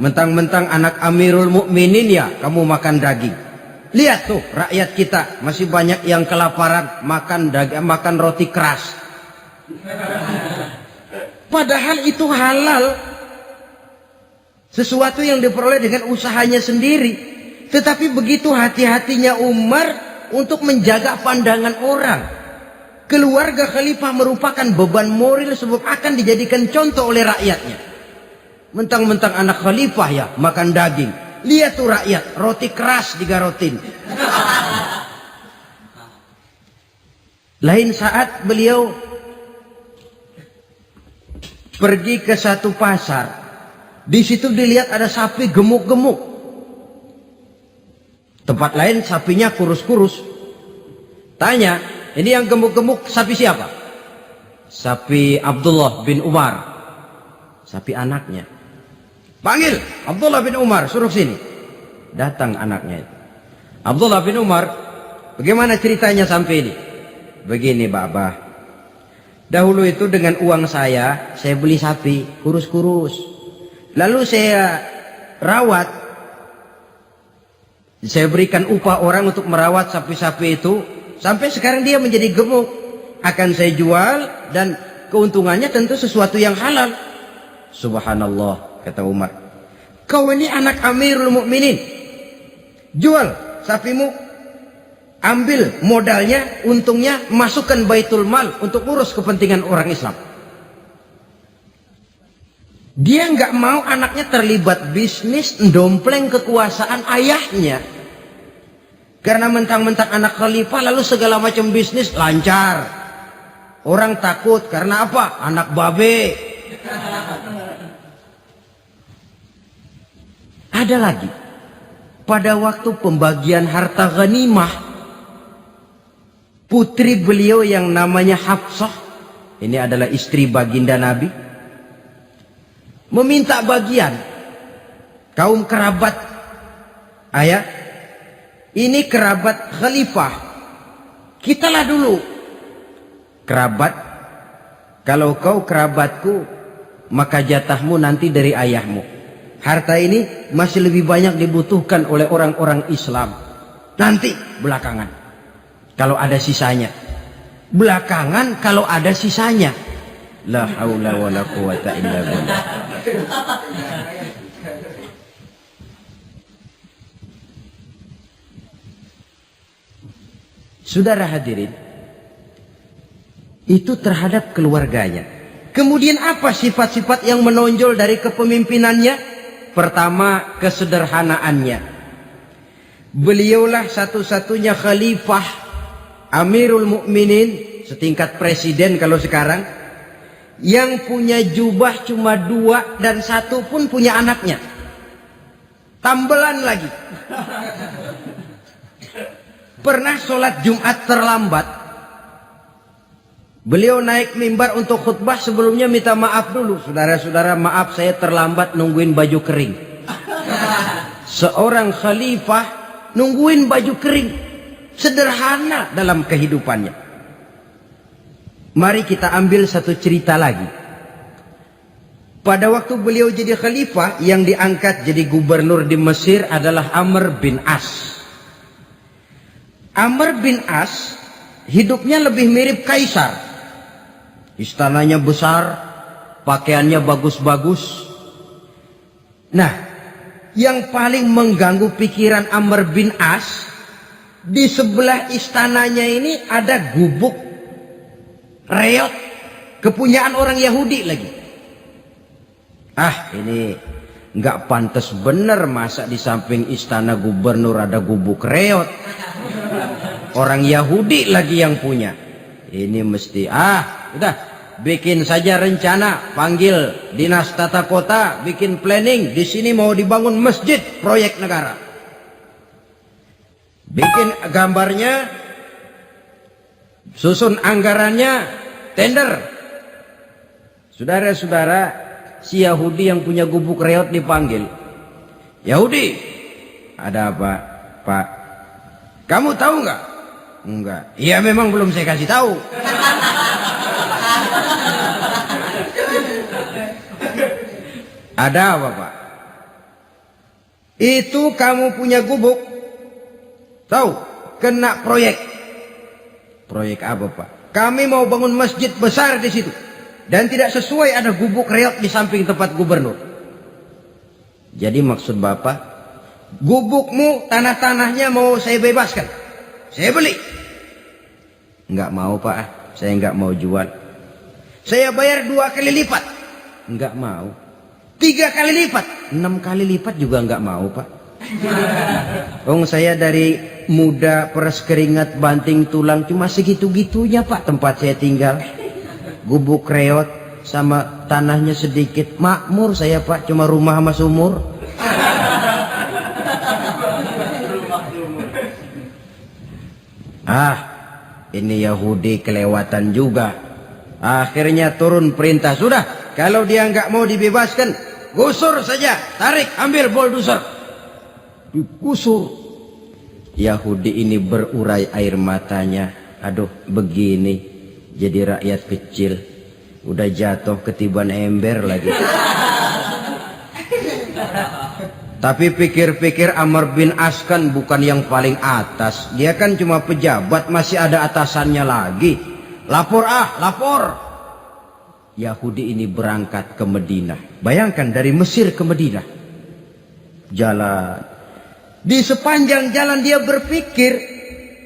[SPEAKER 2] Mentang-mentang anak Amirul Mukminin ya, kamu makan daging. Lihat tuh rakyat kita masih banyak yang kelaparan, makan daging, makan roti keras. Padahal itu halal. Sesuatu yang diperoleh dengan usahanya sendiri. Tetapi begitu hati-hatinya Umar untuk menjaga pandangan orang. Keluarga khalifah merupakan beban moral sebab akan dijadikan contoh oleh rakyatnya. Mentang-mentang anak khalifah ya makan daging. Lihat tuh rakyat, roti keras digarotin. Lain saat beliau pergi ke satu pasar. Di situ dilihat ada sapi gemuk-gemuk. Tempat lain sapinya kurus-kurus. Tanya, ini yang gemuk-gemuk sapi siapa? Sapi Abdullah bin Umar. Sapi anaknya. Panggil Abdullah bin Umar, suruh sini. Datang anaknya itu. Abdullah bin Umar, bagaimana ceritanya sampai ini? Begini, Bapak. Dahulu itu dengan uang saya beli sapi kurus-kurus. Lalu saya rawat. Saya berikan upah orang untuk merawat sapi-sapi itu. Sampai sekarang dia menjadi gemuk. Akan saya jual dan keuntungannya tentu sesuatu yang halal. Subhanallah, kata Umar. Kau ini anak Amirul Mukminin. Jual sapimu. Ambil modalnya, untungnya, masukkan baitul mal untuk urus kepentingan orang Islam. Dia nggak mau anaknya terlibat bisnis, ndompleng kekuasaan ayahnya. Karena mentang-mentang anak khalifah lalu segala macam bisnis lancar. Orang takut karena apa? Anak babe. Ada lagi. Pada waktu pembagian harta ghanimah, putri beliau yang namanya Hafsah, ini adalah istri baginda Nabi, meminta bagian. Kaum kerabat ayah, ini kerabat khalifah, kitalah dulu kerabat. Kalau kau kerabatku, maka jatahmu nanti dari ayahmu. Harta ini masih lebih banyak dibutuhkan oleh orang-orang Islam. Nanti belakangan kalau ada sisanya. Belakangan kalau ada sisanya. La haula wala quwata illa billah. Saudara hadirin, itu terhadap keluarganya. Kemudian apa sifat-sifat yang menonjol dari kepemimpinannya? Pertama, kesederhanaannya. Beliaulah satu-satunya khalifah, Amirul Mukminin, setingkat presiden kalau sekarang, yang punya jubah cuma 2 dan 1 pun punya anaknya. Tambelan lagi. Pernah sholat Jumat terlambat. Beliau naik mimbar untuk khutbah, sebelumnya minta maaf dulu. Saudara-saudara, maaf saya terlambat nungguin baju kering. Seorang khalifah nungguin baju kering. Sederhana dalam kehidupannya. Mari kita ambil satu cerita lagi. Pada waktu beliau jadi khalifah, yang diangkat jadi gubernur di Mesir adalah Amr bin As. Amr bin As hidupnya lebih mirip kaisar. Istananya besar, pakaiannya bagus-bagus. Nah, yang paling mengganggu pikiran Amr bin As, di sebelah istananya ini ada gubuk reot, kepunyaan orang Yahudi lagi. Ah, ini nggak pantas bener, masa di samping istana gubernur ada gubuk reot. Orang Yahudi lagi yang punya. Ini mesti, udah, bikin saja rencana, panggil dinas tata kota, bikin planning. Di sini mau dibangun masjid, proyek negara. Bikin gambarnya, susun anggarannya, tender. Saudara-saudara, si Yahudi yang punya gubuk reot dipanggil. Yahudi, ada apa, Pak? Kamu tahu nggak? Enggak. Iya, memang belum saya kasih tahu. Ada apa, Pak? Itu kamu punya gubuk. Tahu? Kena proyek. Proyek apa, Pak? Kami mau bangun masjid besar di situ. Dan tidak sesuai ada gubuk reot di samping tempat gubernur. Jadi maksud Bapak, gubukmu, tanah-tanahnya mau saya bebaskan. Saya beli. Enggak mau, Pak. Saya enggak mau jual. Saya bayar 2 kali lipat. Enggak mau. 3 kali lipat. 6 kali lipat juga enggak mau, Pak. Saya dari muda peres keringat banting tulang cuma segitu-gitunya, Pak, tempat saya tinggal. Gubuk reot sama tanahnya sedikit. Makmur saya, Pak, cuma rumah sama sumur. Ini Yahudi kelewatan juga. Akhirnya turun perintah, sudah, kalau dia nggak mau dibebaskan, gusur saja, tarik, ambil bulldozer. Digusur. Yahudi ini berurai air matanya. Aduh, begini jadi rakyat kecil, udah jatuh ketiban ember lagi. Tapi pikir-pikir Amr bin As kan bukan yang paling atas. Dia kan cuma pejabat, masih ada atasannya lagi. Lapor, lapor. Yahudi ini berangkat ke Madinah. Bayangkan dari Mesir ke Madinah. Jalan. Di sepanjang jalan dia berpikir.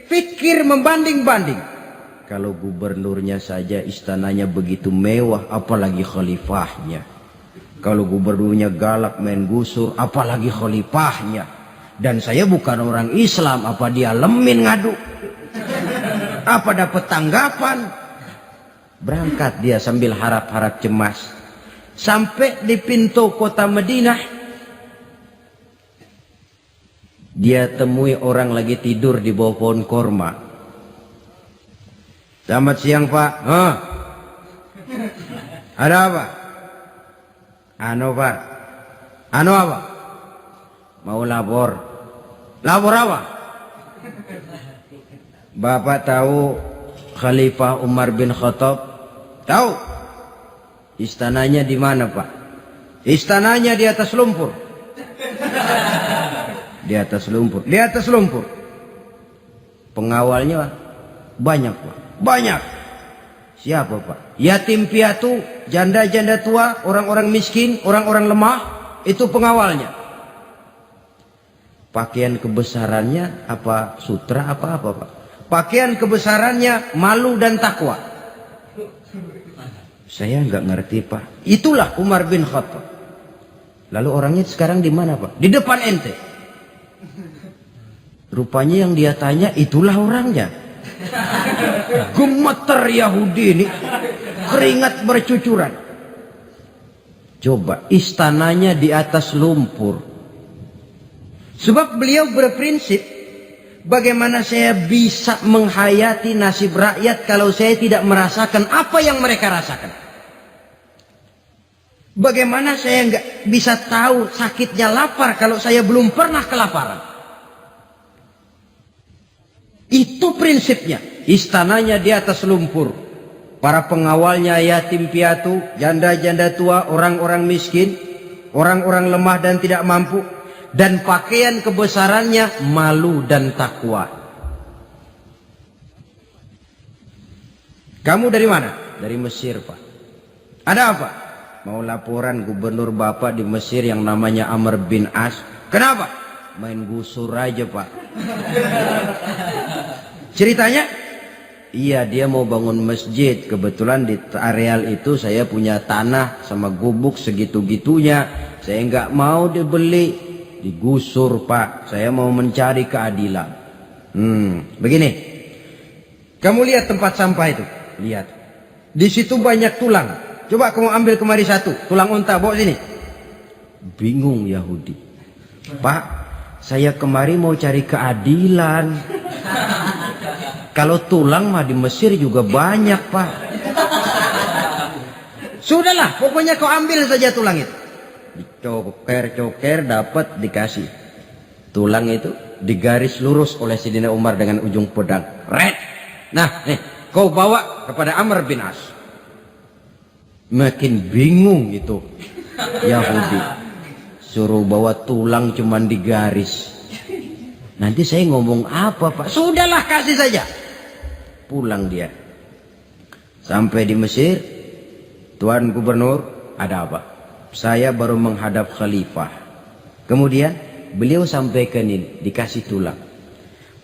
[SPEAKER 2] Pikir membanding-banding. Kalau gubernurnya saja istananya begitu mewah, apalagi khalifahnya. Kalau gubernurnya galak main gusur, apalagi khalifahnya. Dan saya bukan orang Islam, apa dia lemin ngadu? Apa dapat tanggapan? Berangkat dia sambil harap-harap cemas. Sampai di pintu kota Madinah, dia temui orang lagi tidur di bawah pohon korma. Selamat siang Pak. Ada apa? Anu Pak. Anu apa? Mau lapor. Lapor apa? Bapak tahu Khalifah Umar bin Khattab? Tahu? Istananya di mana Pak? Istananya di atas lumpur. Di atas lumpur. Di atas lumpur. Pengawalnya banyak Pak. Banyak. Siapa Pak? Yatim piatu, janda-janda tua, orang-orang miskin, orang-orang lemah, itu pengawalnya. Pakaian kebesarannya apa sutra apa Pak? Pakaian kebesarannya malu dan takwa. Saya nggak ngerti Pak. Itulah Umar bin Khattab. Lalu orangnya sekarang di mana Pak? Di depan ente. Rupanya yang dia tanya itulah orangnya. Gemeter Yahudi ini, keringat bercucuran. Coba, istananya di atas lumpur. Sebab beliau berprinsip, bagaimana saya bisa menghayati nasib rakyat kalau saya tidak merasakan apa yang mereka rasakan? Bagaimana saya nggak bisa tahu sakitnya lapar kalau saya belum pernah kelaparan? Itu prinsipnya. Istananya di atas lumpur. Para pengawalnya yatim piatu, janda-janda tua, orang-orang miskin, orang-orang lemah dan tidak mampu. Dan pakaian kebesarannya malu dan takwa. Kamu dari mana? Dari Mesir Pak. Ada apa? Mau laporan gubernur Bapak di Mesir yang namanya Amr bin As. Kenapa? Main gusur aja Pak. Ceritanya? Iya, dia mau bangun masjid. Kebetulan di areal itu saya punya tanah sama gubuk segitu-gitunya. Saya nggak mau dibeli, digusur Pak. Saya mau mencari keadilan. Begini. Kamu lihat tempat sampah itu? Lihat. Di situ banyak tulang. Coba kamu ambil kemari satu. Tulang unta, bawa sini. Bingung Yahudi. Pak, saya kemari mau cari keadilan. Kalau tulang mah di Mesir juga banyak Pak. Sudahlah, pokoknya kau ambil saja tulang itu. Dicoker-coker dapat dikasih. Tulang itu digaris lurus oleh Sidina Umar dengan ujung pedang. Red. Nah, nih, kau bawa kepada Amr bin As. Makin bingung itu Yahudi. Suruh bawa tulang cuman digaris. Nanti saya ngomong apa Pak? Sudahlah, kasih saja. Pulang dia. Sampai di Mesir. Tuan Gubernur, ada apa? Saya baru menghadap Khalifah. Kemudian beliau sampaikan ini, dikasih tulang.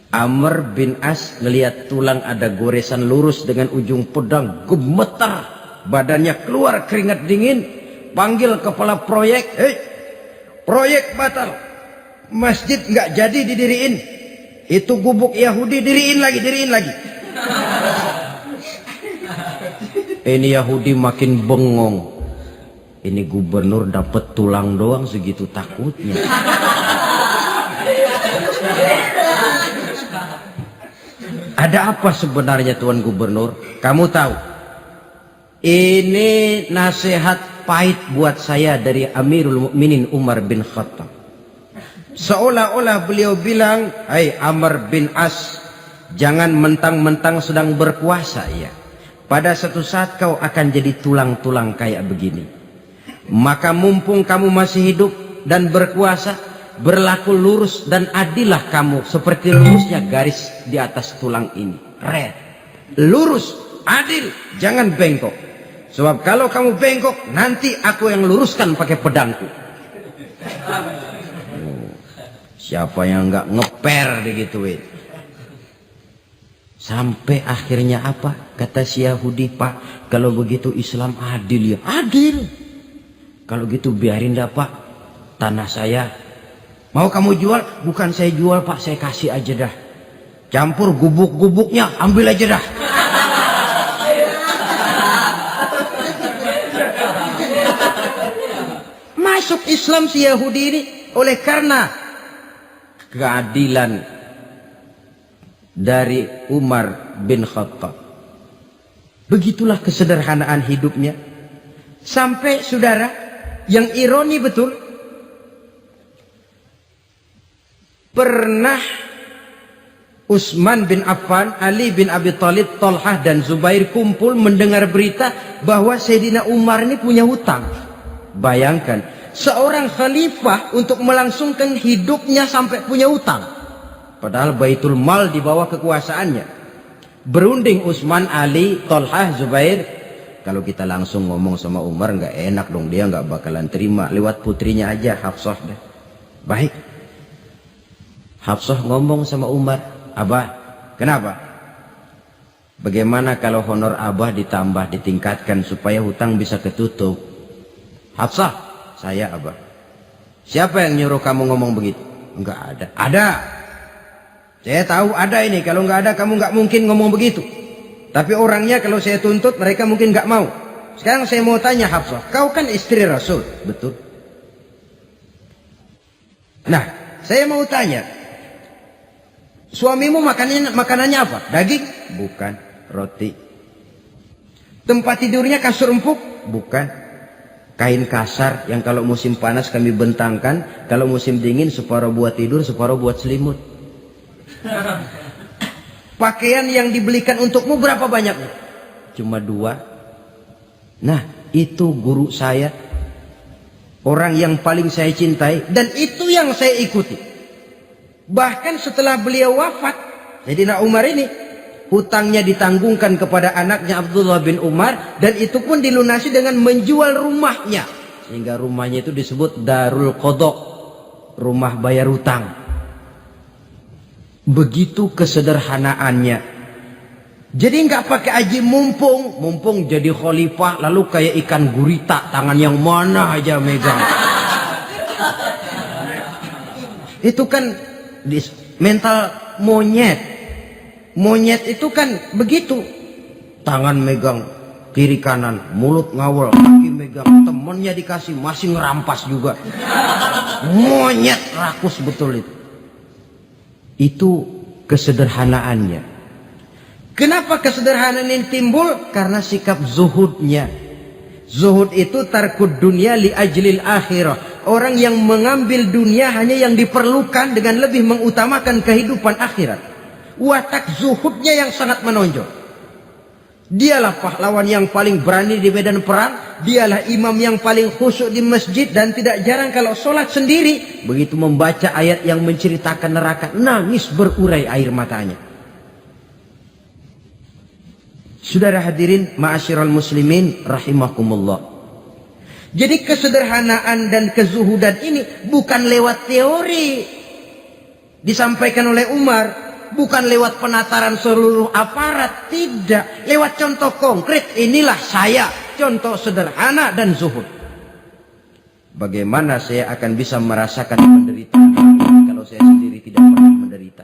[SPEAKER 2] Amr bin As ngelihat tulang ada goresan lurus dengan ujung pedang, gemetar. Badannya keluar keringat dingin. Panggil kepala proyek. Hei, proyek batal. Masjid nggak jadi didiriin. Itu gubuk Yahudi diriin lagi. Ini Yahudi makin bengong. Ini gubernur dapat tulang doang segitu takutnya. Ada apa sebenarnya Tuan Gubernur? Kamu tahu? Ini nasihat pahit buat saya dari Amirul Mukminin Umar bin Khattab. Seolah-olah beliau bilang, "Hai Amr bin As, jangan mentang-mentang sedang berkuasa ya. Pada suatu saat kau akan jadi tulang-tulang kayak begini. Maka mumpung kamu masih hidup dan berkuasa, berlaku lurus dan adillah kamu seperti lurusnya garis di atas tulang ini. Red. Lurus, adil, jangan bengkok. Sebab kalau kamu bengkok, nanti aku yang luruskan pakai pedangku." Siapa yang nggak ngeper digituin? Sampai akhirnya apa? Kata si Yahudi, Pak, kalau begitu Islam adil ya. Adil. Kalau gitu biarin dah Pak, tanah saya. Mau kamu jual? Bukan saya jual Pak, saya kasih aja dah. Campur gubuk-gubuknya, ambil aja dah. Masuk Islam si Yahudi ini oleh karena keadilan dari Umar bin Khattab. Begitulah kesederhanaan hidupnya. Sampai saudara, yang ironi betul, pernah Utsman bin Affan, Ali bin Abi Thalib, Thalhah dan Zubair kumpul mendengar berita bahwa Sayyidina Umar ini punya hutang. Bayangkan, seorang khalifah untuk melangsungkan hidupnya sampai punya hutang. Padahal Baitul Mal di bawah kekuasaannya. Berunding Utsman, Ali, Thalhah, Zubair. Kalau kita langsung ngomong sama Umar nggak enak dong, dia nggak bakalan terima. Lewat putrinya aja, Hafsah deh. Baik. Hafsah ngomong sama Umar, Abah, kenapa? Bagaimana kalau honor Abah ditambah, ditingkatkan supaya hutang bisa ketutup? Hafsah, saya Abah. Siapa yang nyuruh kamu ngomong begitu? Enggak ada. Ada. Saya tahu ada ini. Kalau enggak ada kamu enggak mungkin ngomong begitu. Tapi orangnya kalau saya tuntut mereka mungkin enggak mau. Sekarang saya mau tanya Hafsah, kau kan istri Rasul, betul? Nah, saya mau tanya, suamimu makanannya apa? Daging? Bukan. Roti. Tempat tidurnya kasur empuk? Bukan. Kain kasar yang kalau musim panas kami bentangkan, kalau musim dingin separuh buat tidur, separuh buat selimut. Pakaian yang dibelikan untukmu berapa banyaknya? Cuma 2. Nah, itu guru saya, orang yang paling saya cintai, dan itu yang saya ikuti. Bahkan setelah beliau wafat, Sayyidina Umar ini hutangnya ditanggungkan kepada anaknya Abdullah bin Umar, dan itu pun dilunasi dengan menjual rumahnya, sehingga rumahnya itu disebut Darul Qadha, rumah bayar hutang. Begitu kesederhanaannya. Jadi nggak pakai aji mumpung jadi khalifah lalu kayak ikan gurita, tangan yang mana aja megang. Itu kan mental monyet. Monyet itu kan begitu, tangan megang kiri kanan, mulut ngawal, kaki megang, temennya dikasih masih ngerampas juga. Monyet rakus betul itu. Itu kesederhanaannya. Kenapa kesederhanaan ini timbul? Karena sikap zuhudnya. Zuhud itu tarkud dunia li ajlil akhirah. Orang yang mengambil dunia hanya yang diperlukan dengan lebih mengutamakan kehidupan akhirat. Watak zuhudnya yang sangat menonjol. Dialah pahlawan yang paling berani di medan perang. Dialah imam yang paling khusyuk di masjid. Dan tidak jarang kalau sholat sendiri, begitu membaca ayat yang menceritakan neraka, nangis berurai air matanya. Saudara hadirin ma'asyiral muslimin rahimakumullah. Jadi kesederhanaan dan kezuhudan ini bukan lewat teori disampaikan oleh Umar. Bukan lewat penataran seluruh aparat, tidak. Lewat contoh konkret, inilah saya, contoh sederhana dan zuhud. Bagaimana saya akan bisa merasakan penderitaan kalau saya sendiri tidak pernah menderita?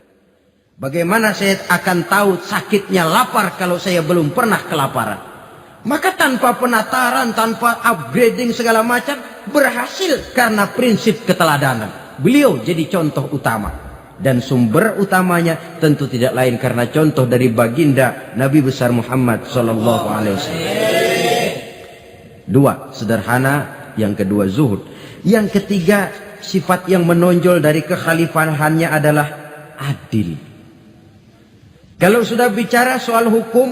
[SPEAKER 2] Bagaimana saya akan tahu sakitnya lapar kalau saya belum pernah kelaparan? Maka tanpa penataran, tanpa upgrading segala macam, berhasil karena prinsip keteladanan. Beliau jadi contoh utama. Dan sumber utamanya tentu tidak lain karena contoh dari baginda Nabi besar Muhammad sallallahu alaihi wasallam. 2, sederhana, yang kedua zuhud. Yang ketiga, sifat yang menonjol dari kekhalifahannya adalah adil. Kalau sudah bicara soal hukum,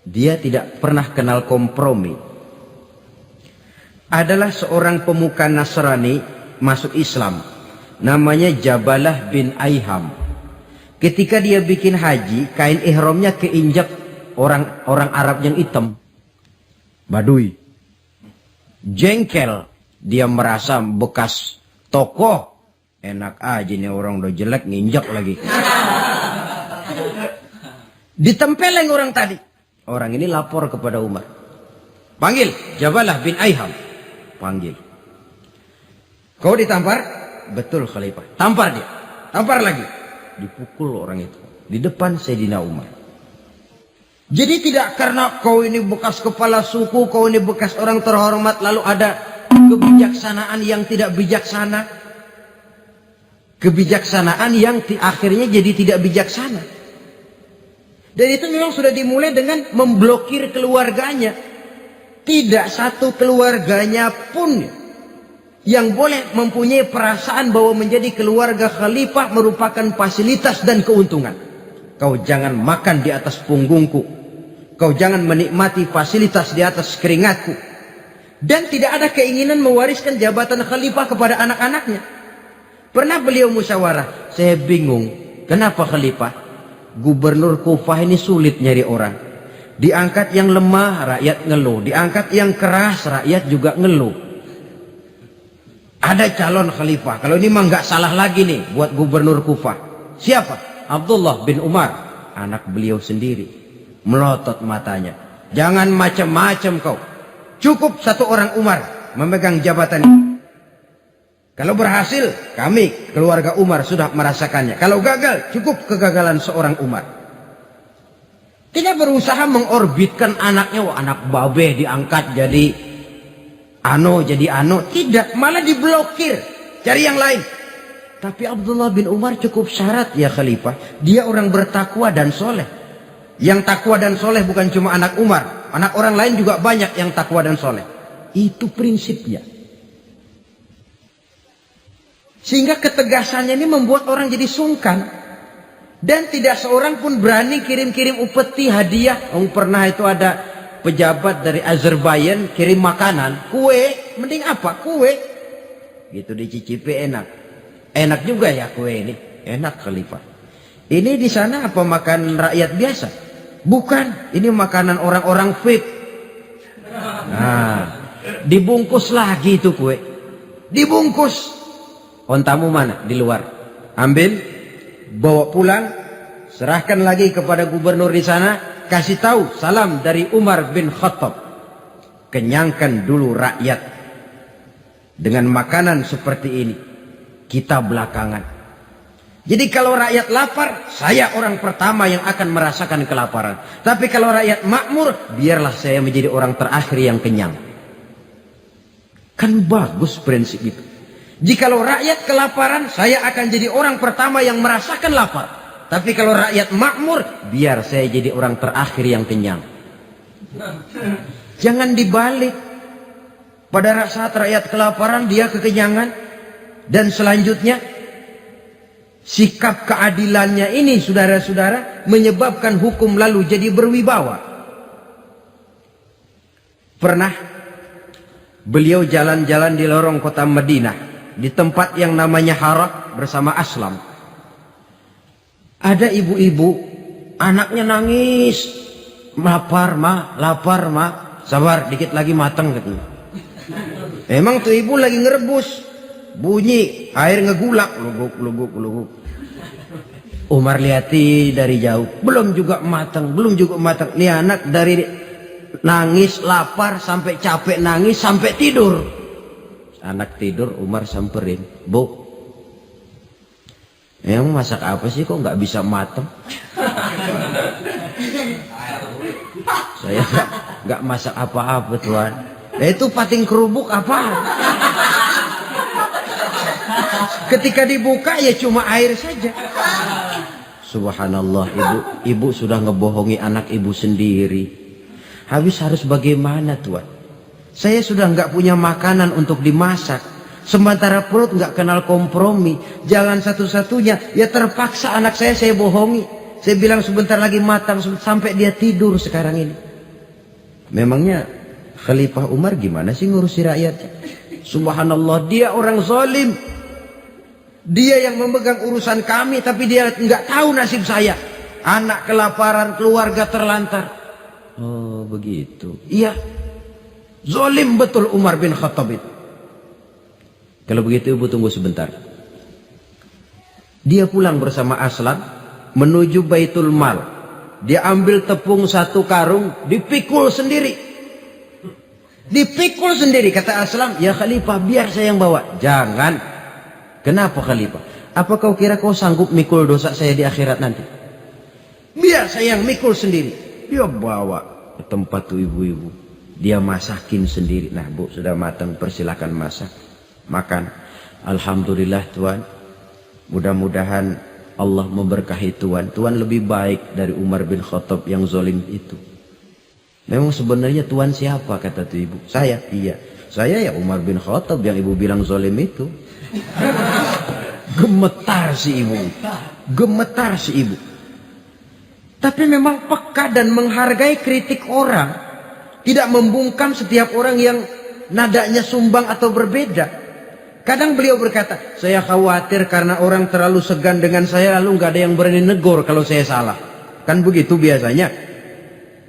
[SPEAKER 2] dia tidak pernah kenal kompromi. Adalah seorang pemuka Nasrani masuk Islam. Namanya Jabalah bin Aiham. Ketika dia bikin haji, kain ihramnya keinjak orang Arab yang hitam. Badui. Jengkel. Dia merasa bekas tokoh. Enak aja nih orang udah jelek nginjak lagi. Ditempeleng orang tadi. Orang ini lapor kepada Umar. Panggil Jabalah bin Aiham. panggil. Kau ditampar? Betul khalifah. Tampar dia. Tampar lagi. Dipukul orang itu. Di depan Sayyidina Umar. Jadi tidak karena kau ini bekas kepala suku, kau ini bekas orang terhormat, lalu ada kebijaksanaan yang tidak bijaksana. Kebijaksanaan yang akhirnya jadi tidak bijaksana. Dan itu memang sudah dimulai dengan memblokir keluarganya. Tidak satu keluarganya pun yang boleh mempunyai perasaan bahwa menjadi keluarga khalifah merupakan fasilitas dan keuntungan. Kau jangan makan di atas punggungku. Kau jangan menikmati fasilitas di atas keringatku. Dan tidak ada keinginan mewariskan jabatan khalifah kepada anak-anaknya. Pernah beliau musyawarah, saya bingung, kenapa khalifah? Gubernur Kufah ini sulit nyari orang. Diangkat yang lemah, rakyat ngeluh. Diangkat yang keras, rakyat juga ngeluh. Ada calon khalifah. Kalau ini mah nggak salah lagi nih buat gubernur Kufah. Siapa? Abdullah bin Umar, anak beliau sendiri. Melotot matanya. Jangan macam-macam kau. Cukup satu orang Umar memegang jabatan ini. Kalau berhasil, kami keluarga Umar sudah merasakannya. Kalau gagal, cukup kegagalan seorang Umar. Tidak berusaha mengorbitkan anaknya, wah, anak babe diangkat jadi jadi ano. Tidak, malah diblokir. Cari yang lain. Tapi Abdullah bin Umar cukup syarat ya khalifah. Dia orang bertakwa dan soleh. Yang takwa dan soleh bukan cuma anak Umar. Anak orang lain juga banyak yang takwa dan soleh. Itu prinsipnya. Sehingga ketegasannya ini membuat orang jadi sungkan. Dan tidak seorang pun berani kirim-kirim upeti hadiah. Pernah itu ada pejabat dari Azerbaijan kirim makanan. Kue, mending apa? Kue. Gitu dicicipi enak. Enak juga ya kue ini. Enak khalifah. Ini di sana apa makan rakyat biasa? Bukan. Ini makanan orang-orang VIP. Nah, dibungkus lagi itu kue. Dibungkus. Ontamu mana? Di luar. Ambil, bawa pulang, serahkan lagi kepada gubernur di sana, kasih tahu salam dari Umar bin Khattab. Kenyangkan dulu rakyat dengan makanan seperti ini. Kita belakangan. Jadi kalau rakyat lapar, saya orang pertama yang akan merasakan kelaparan. Tapi kalau rakyat makmur, biarlah saya menjadi orang terakhir yang kenyang. Kan bagus prinsip itu. Jikalau rakyat kelaparan, saya akan jadi orang pertama yang merasakan lapar. Tapi kalau rakyat makmur, biar saya jadi orang terakhir yang kenyang. Jangan dibalik. Pada saat rakyat kelaparan, dia kekenyangan. Dan selanjutnya, sikap keadilannya ini, saudara-saudara, menyebabkan hukum lalu jadi berwibawa. Pernah beliau jalan-jalan di lorong kota Madinah. Di tempat yang namanya Harah bersama Aslam. Ada ibu-ibu, anaknya nangis. Lapar ma, lapar ma. Sabar, dikit lagi matang gitu. Emang tuh ibu lagi ngerebus. Bunyi, air ngegulak. Luguk, luguk, luguk. Umar lihati dari jauh. Belum juga matang, belum juga matang. Nih anak dari nangis, lapar, sampai capek nangis, sampai tidur. Anak tidur, Umar samperin, Bu, emang masak apa sih kok nggak bisa mateng? Saya nggak masak apa-apa Tuhan. Itu pating kerubuk apa? Ketika dibuka ya cuma air saja. Subhanallah, ibu sudah ngebohongi anak ibu sendiri. Habis harus bagaimana Tuhan? Saya sudah nggak punya makanan untuk dimasak. Sementara perut nggak kenal kompromi. Jalan satu-satunya, ya terpaksa anak saya bohongi. Saya bilang sebentar lagi matang, sampai dia tidur sekarang ini. Memangnya Khalifah Umar gimana sih ngurusi rakyatnya? Subhanallah, dia orang zalim. Dia yang memegang urusan kami, tapi dia nggak tahu nasib saya. Anak kelaparan, keluarga terlantar. Oh begitu. Iya. Zalim betul Umar bin Khattab itu. Kalau begitu ibu tunggu sebentar. Dia pulang bersama Aslam menuju Baitul Mal. Dia ambil tepung 1 karung, dipikul sendiri. Dipikul sendiri. Kata Aslam, ya Khalifah biar saya yang bawa. Jangan. Kenapa Khalifah? Apa kau kira kau sanggup mikul dosa saya di akhirat nanti? Biar saya yang mikul sendiri. Dia bawa ke tempat tuh ibu-ibu. Dia masakin sendiri. Nah bu, sudah matang, persilakan masak. Makan. Alhamdulillah Tuan. Mudah-mudahan Allah memberkahi Tuan. Tuan lebih baik dari Umar bin Khattab yang zalim itu. Memang sebenarnya Tuan siapa, kata tuh ibu? Saya. Iya. Saya ya Umar bin Khattab yang ibu bilang zalim itu. Gemetar si ibu. Gemetar si ibu. Tapi memang peka dan menghargai kritik orang. Tidak membungkam setiap orang yang nadanya sumbang atau berbeda. Kadang beliau berkata, saya khawatir karena orang terlalu segan dengan saya lalu nggak ada yang berani negor kalau saya salah. Kan begitu biasanya.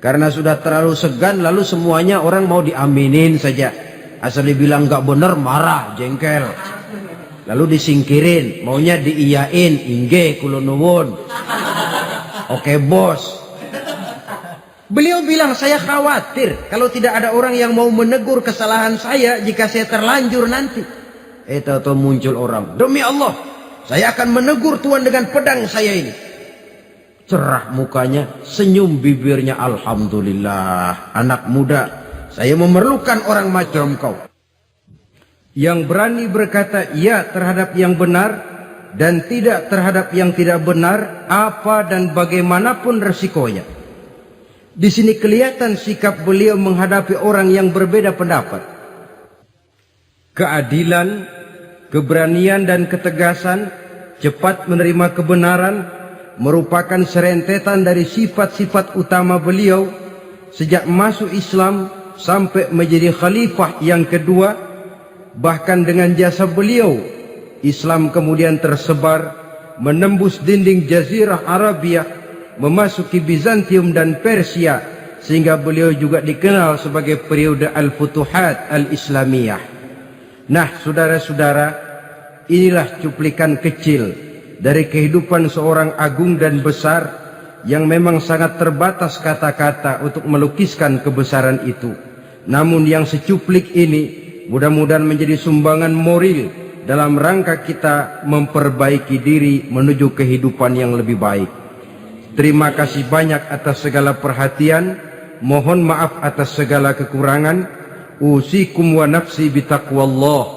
[SPEAKER 2] Karena sudah terlalu segan lalu semuanya orang mau diaminin saja. Asal dibilang nggak benar marah, jengkel. Lalu disingkirin, maunya diiyain, inge kulonuwun. Oke bos. Beliau bilang saya khawatir kalau tidak ada orang yang mau menegur kesalahan saya jika saya terlanjur nanti. Tahu-tahu muncul orang. Demi Allah, saya akan menegur Tuan dengan pedang saya ini. Cerah mukanya, senyum bibirnya. Alhamdulillah, anak muda, saya memerlukan orang macam kau. Yang berani berkata ya terhadap yang benar dan tidak terhadap yang tidak benar, apa dan bagaimanapun resikonya. Di sini kelihatan sikap beliau menghadapi orang yang berbeda pendapat. Keadilan, keberanian dan ketegasan, cepat menerima kebenaran, merupakan serentetan dari sifat-sifat utama beliau sejak masuk Islam sampai menjadi khalifah yang kedua. Bahkan dengan jasa beliau, Islam kemudian tersebar, menembus dinding Jazirah Arabia, memasuki Bizantium dan Persia, sehingga beliau juga dikenal sebagai periode Al-Futuhat Al-Islamiyah. Nah saudara-saudara, inilah cuplikan kecil dari kehidupan seorang agung dan besar yang memang sangat terbatas kata-kata untuk melukiskan kebesaran itu. Namun yang secuplik ini mudah-mudahan menjadi sumbangan moral dalam rangka kita memperbaiki diri menuju kehidupan yang lebih baik. Terima kasih banyak atas segala perhatian. Mohon maaf atas segala kekurangan. Usikum wa nafsi bitaqwallah.